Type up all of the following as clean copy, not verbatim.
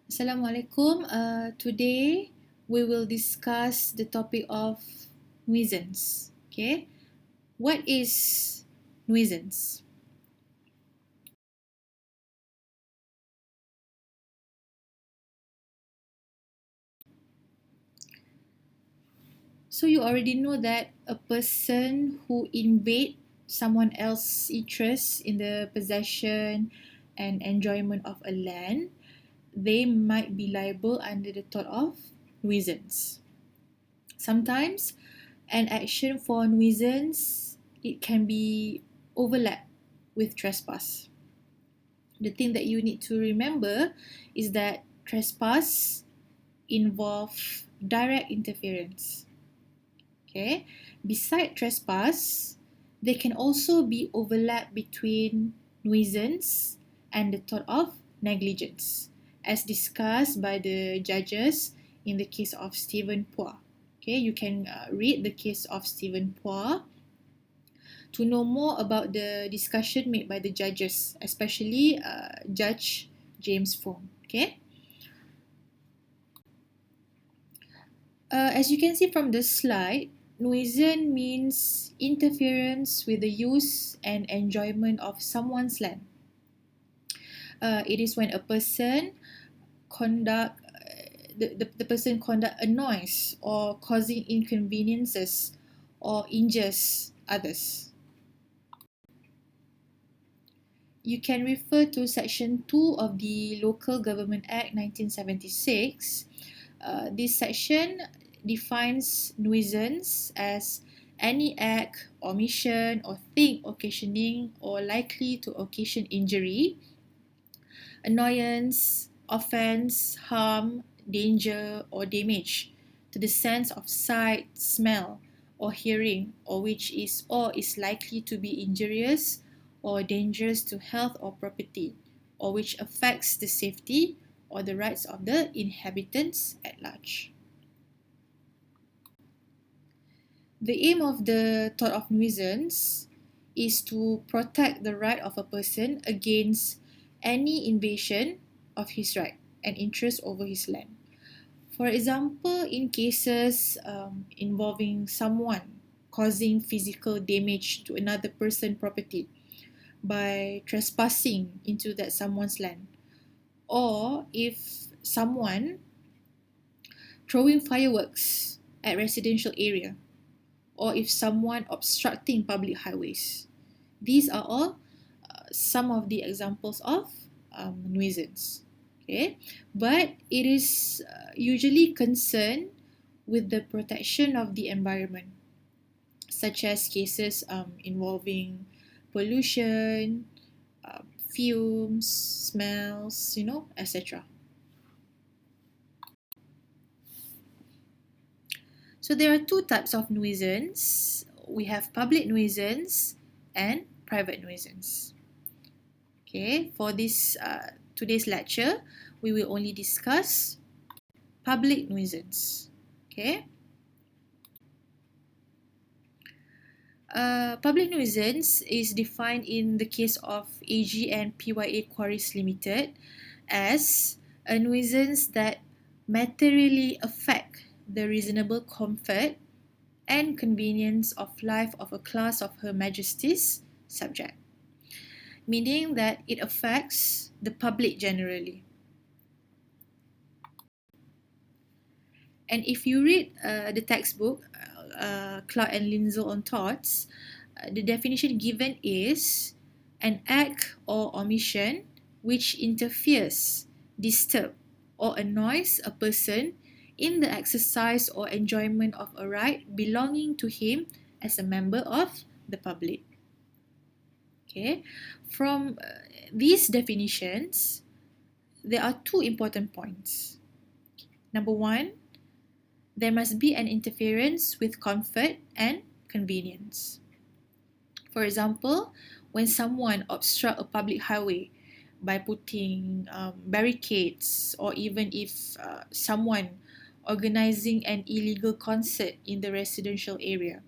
Assalamualaikum. Today we will discuss the topic of nuisance. Okay, what is nuisance? So you already know that a person who invade someone else's interest in the possession and enjoyment of a land, they might be liable under the tort of nuisance. Sometimes an action for nuisance it can be overlap with trespass. The thing that you need to remember is that trespass involve direct interference. Okay, beside trespass, there can also be overlap between nuisance and the tort of negligence, as discussed by the judges in the case of Stephen Poor. Okay, you can read the case of Stephen Poor to know more about the discussion made by the judges, especially Judge James Fong. Okay. As you can see from the slide, nuisance means interference with the use and enjoyment of someone's land. It is when a person conduct the person conduct a noise or causing inconveniences or injures others. You can refer to Section 2 of the Local Government Act 1976. This section defines nuisance as any act, omission, or thing occasioning or likely to occasion injury, annoyance, offence, harm, danger, or damage to the sense of sight, smell, or hearing, or is likely to be injurious or dangerous to health or property, or which affects the safety or the rights of the inhabitants at large. The aim of the tort of nuisance is to protect the right of a person against any invasion of his right and interest over his land. For example, in cases involving someone causing physical damage to another person's property by trespassing into that someone's land, or if someone throwing fireworks at residential area, or if someone obstructing public highways. These are all some of the examples of nuisance. Okay, but it is usually concerned with the protection of the environment, such as cases involving pollution, fumes, smells, etc. So there are two types of nuisance. We have public nuisance and private nuisance. Okay, for this today's lecture, we will only discuss public nuisance. Okay. Public nuisance is defined in the case of AG and PYA Quarries Limited as a nuisance that materially affect the reasonable comfort and convenience of life of a class of Her Majesty's subject, meaning that it affects the public generally. And if you read the textbook, Clark and Lindsay on Torts, the definition given is an act or omission which interferes, disturb, or annoys a person in the exercise or enjoyment of a right belonging to him as a member of the public. Okay, from these definitions, there are two important points. Number one, there must be an interference with comfort and convenience. For example, when someone obstructs a public highway by putting barricades, or even if someone organizing an illegal concert in the residential area.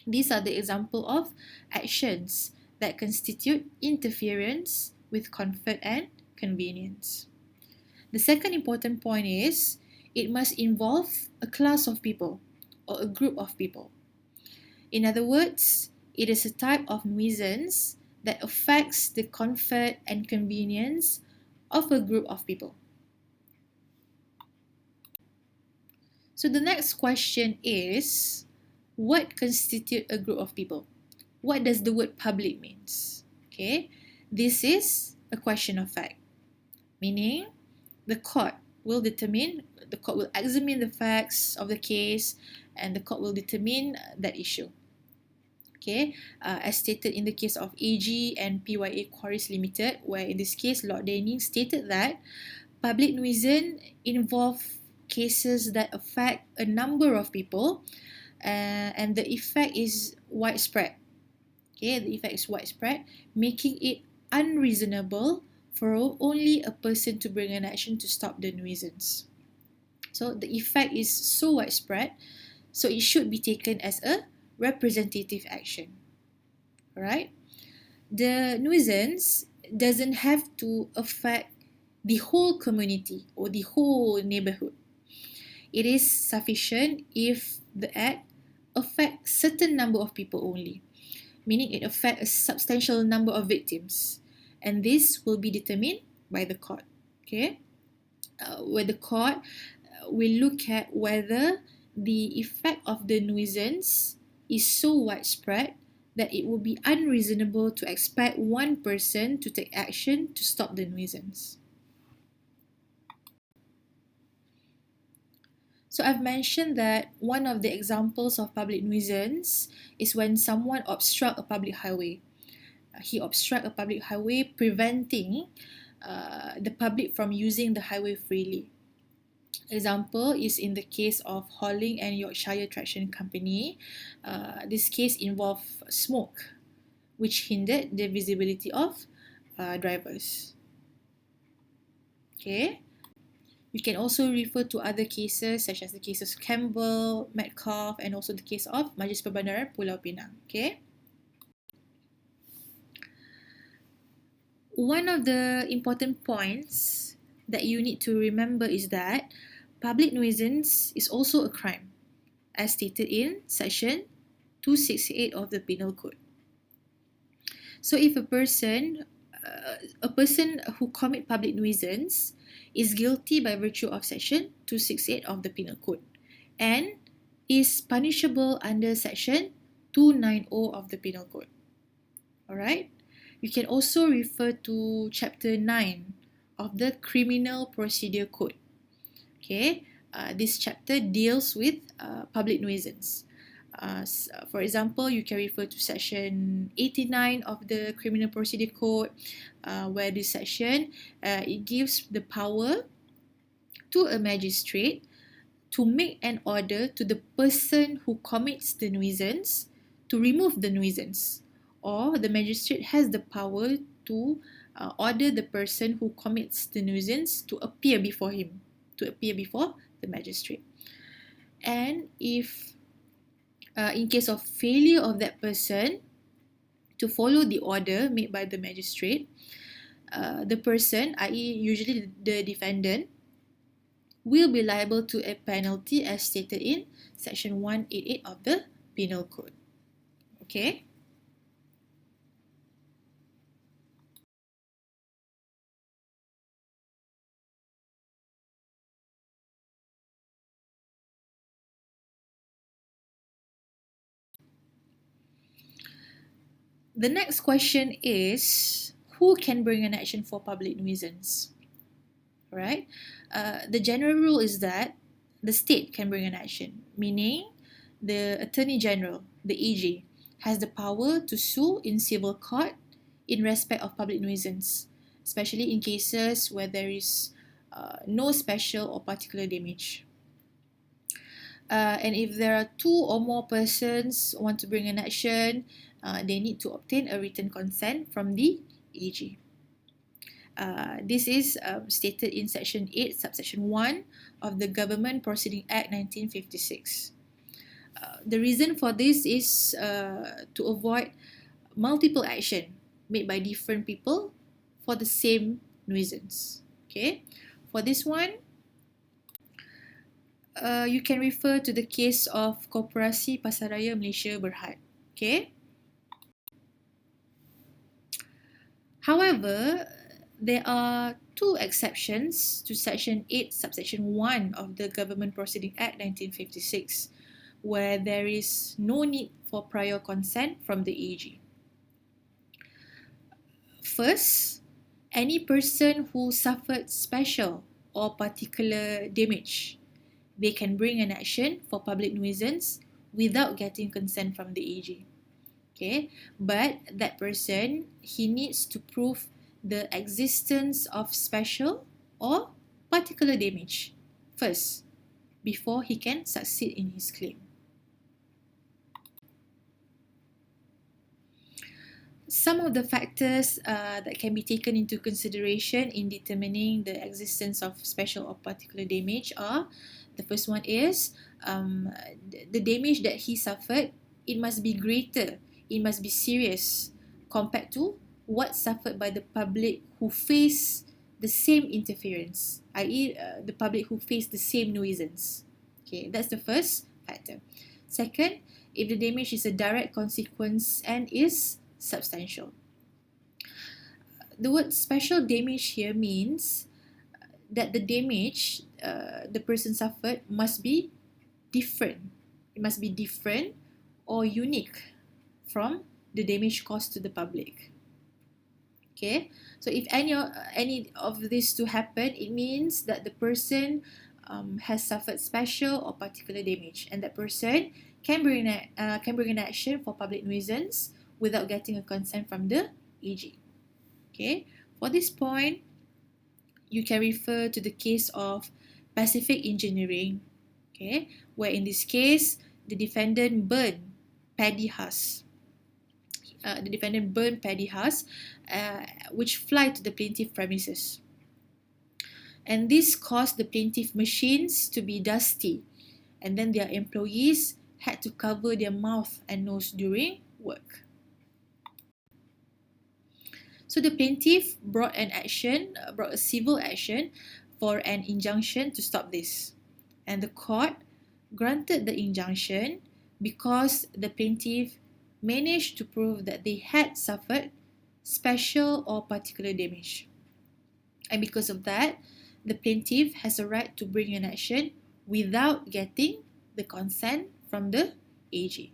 These are the example of actions that constitute interference with comfort and convenience. The second important point is it must involve a class of people or a group of people. In other words, it is a type of nuisance that affects the comfort and convenience of a group of people. So the next question is, what constitutes a group of people? What does the word public means? Okay, this is a question of fact, meaning the court will examine the facts of the case, and the court will determine that issue. Okay, as stated in the case of AG and PYA Quarries Limited, where in this case Lord Denning stated that public nuisance involve cases that affect a number of people, and the effect is widespread. Okay, the effect is widespread, making it unreasonable for only a person to bring an action to stop the nuisance. So the effect is so widespread, so it should be taken as a representative action. Alright? The nuisance doesn't have to affect the whole community or the whole neighborhood. It is sufficient if the act affects certain number of people only, meaning it affects a substantial number of victims, and this will be determined by the court. Okay, where the court will look at whether the effect of the nuisance is so widespread that it will be unreasonable to expect one person to take action to stop the nuisance. So I've mentioned that one of the examples of public nuisance is when someone obstructs a public highway. He obstructs a public highway, preventing the public from using the highway freely. Example is in the case of Hauling and Yorkshire Traction Company. This case involved smoke, which hindered the visibility of drivers. Okay. You can also refer to other cases such as the cases Campbell, Metcalf, and also the case of Majlis Perbandaran Pulau Pinang. Okay. One of the important points that you need to remember is that public nuisance is also a crime, as stated in section 268 of the Penal Code. So if a person who commit public nuisance is guilty by virtue of section 268 of the Penal Code and is punishable under section 290 of the Penal Code. Alright? You can also refer to chapter 9 of the Criminal Procedure Code. Okay, this chapter deals with public nuisance. For example, you can refer to section 89 of the Criminal Procedure Code, where this section it gives the power to a magistrate to make an order to the person who commits the nuisance to remove the nuisance, or the magistrate has the power to order the person who commits the nuisance to appear before him, to appear before the magistrate. And if in case of failure of that person to follow the order made by the magistrate, the person, i.e. usually the defendant, will be liable to a penalty as stated in section 188 of the Penal Code. Okay? The next question is, who can bring an action for public nuisance? Right? The general rule is that the state can bring an action, meaning the Attorney General, the AG, has the power to sue in civil court in respect of public nuisance, especially in cases where there is no special or particular damage. And if there are two or more persons want to bring an action, they need to obtain a written consent from the AG. This is stated in Section 8, Subsection 1 of the Government Proceeding Act 1956. The reason for this is to avoid multiple action made by different people for the same nuisance. Okay. For this one, you can refer to the case of Koperasi Pasaraya Malaysia Berhad. Okay. However, there are two exceptions to Section 8, Subsection 1 of the Government Proceeding Act 1956, where there is no need for prior consent from the AG. First, any person who suffered special or particular damage, they can bring an action for public nuisance without getting consent from the AG. Okay, but that person, he needs to prove the existence of special or particular damage first before he can succeed in his claim. Some of the factors that can be taken into consideration in determining the existence of special or particular damage are, the first one is the damage that he suffered, it must be greater, it must be serious compared to what suffered by the public who face the same interference, i.e. The public who face the same nuisance. Okay, that's the first factor. Second, if the damage is a direct consequence and is substantial. The word special damage here means that the damage the person suffered must be different. It must be different or unique from the damage caused to the public. Okay, so if any of this to happen, it means that the person has suffered special or particular damage, and that person can bring an action for public nuisance without getting a consent from the AG. Okay, for this point, you can refer to the case of Pacific Engineering, okay, where in this case, the defendant burned paddy husk. Which fly to the plaintiff premises. And this caused the plaintiff machines to be dusty, and then their employees had to cover their mouth and nose during work. So the plaintiff brought a civil action for an injunction to stop this. And the court granted the injunction because the plaintiff managed to prove that they had suffered special or particular damage. And because of that, the plaintiff has a right to bring an action without getting the consent from the AG.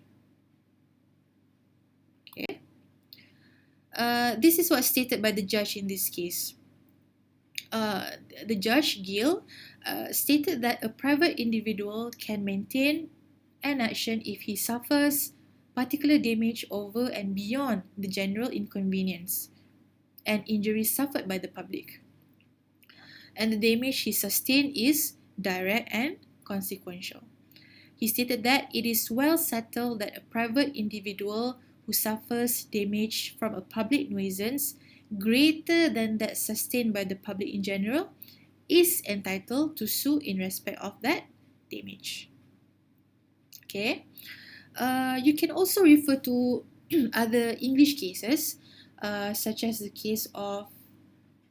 Okay. This is what's stated by the judge in this case. The judge, Gill, stated that a private individual can maintain an action if he suffers particular damage over and beyond the general inconvenience and injuries suffered by the public. And the damage he sustained is direct and consequential. He stated that it is well settled that a private individual who suffers damage from a public nuisance greater than that sustained by the public in general is entitled to sue in respect of that damage. Okay. You can also refer to other English cases, such as the case of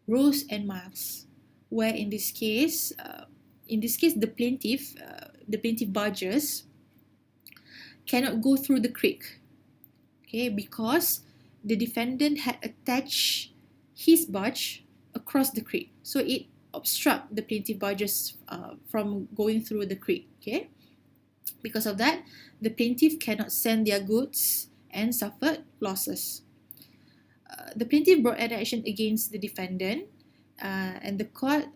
Rose and Miles, where in this case, the plaintiff barges cannot go through the creek, okay, because the defendant had attached his barge across the creek, so it obstruct the plaintiff barges from going through the creek. Okay, because of that, the plaintiff cannot send their goods and suffered losses. The plaintiff brought an action against the defendant, and the court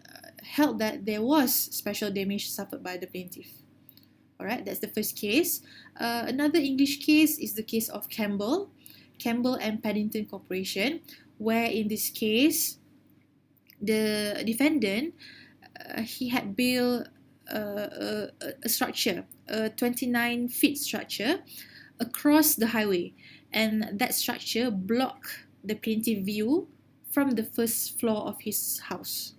held that there was special damage suffered by the plaintiff. Alright, that's the first case. Another English case is the case of Campbell and Paddington Corporation, where in this case, the defendant he had built a structure, a 29-feet structure across the highway, and that structure blocked the plaintiff view from the first floor of his house.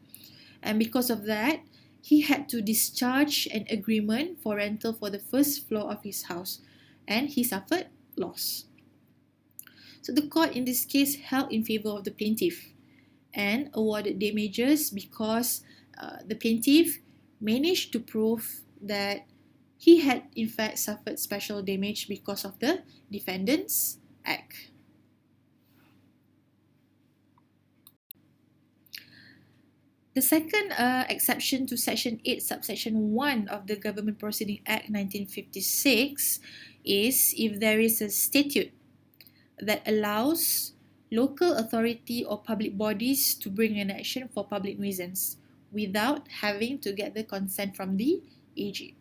And because of that, he had to discharge an agreement for rental for the first floor of his house, and he suffered loss. So the court in this case held in favor of the plaintiff, and awarded damages because the plaintiff managed to prove that he had in fact suffered special damage because of the defendant's act. The second exception to Section 8, Subsection 1 of the Government Proceeding Act 1956 is if there is a statute that allows local authority or public bodies to bring an action for public nuisance without having to get the consent from the AG.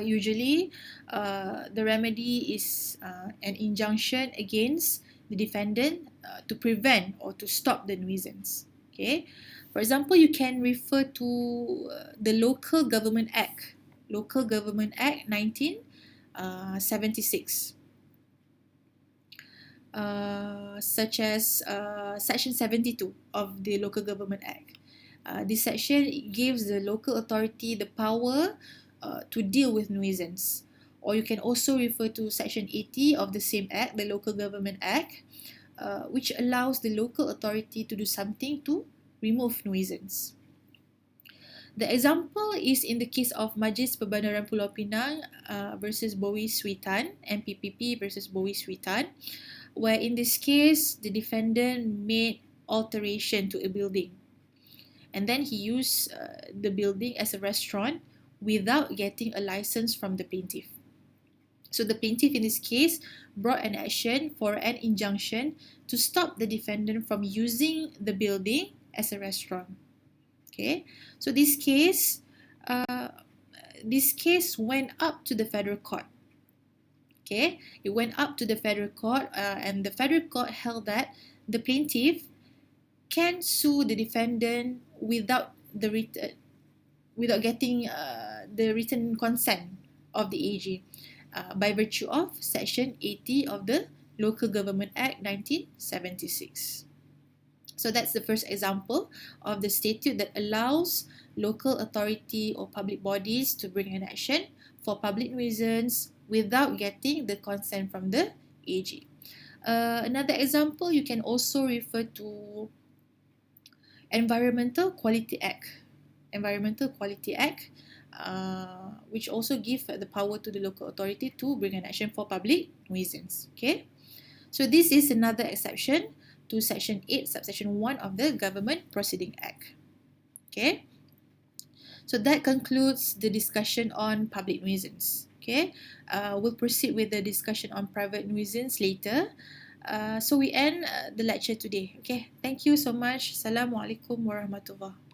Usually, the remedy is an injunction against the defendant to prevent or to stop the nuisance. Okay, for example, you can refer to the Local Government Act, 1976, such as Section 72 of the Local Government Act. This section gives the local authority the power to deal with nuisance. Or you can also refer to Section 80 of the same Act, the Local Government Act, which allows the local authority to do something to remove nuisance. The example is in the case of Majlis Perbandaran Pulau Pinang versus Bowie Switan, MPPP versus Bowie Switan, where in this case, the defendant made alteration to a building. And then he used the building as a restaurant without getting a license from the plaintiff. So the plaintiff in this case brought an action for an injunction to stop the defendant from using the building as a restaurant. Okay, so this case went up to the federal court. Okay, it went up to the federal court, and the federal court held that the plaintiff can sue the defendant without getting the written consent of the AG by virtue of Section 80 of the Local Government Act 1976. So that's the first example of the statute that allows local authority or public bodies to bring an action for public nuisance without getting the consent from the AG. Another example, you can also refer to Environmental Quality Act, which also give the power to the local authority to bring an action for public nuisance. Okay, so this is another exception to Section 8, Subsection 1 of the Government Proceeding Act. Okay, so that concludes the discussion on public nuisance. Okay, we'll proceed with the discussion on private nuisance later. So we end the lecture today. Okay, thank you so much. Assalamualaikum warahmatullahi.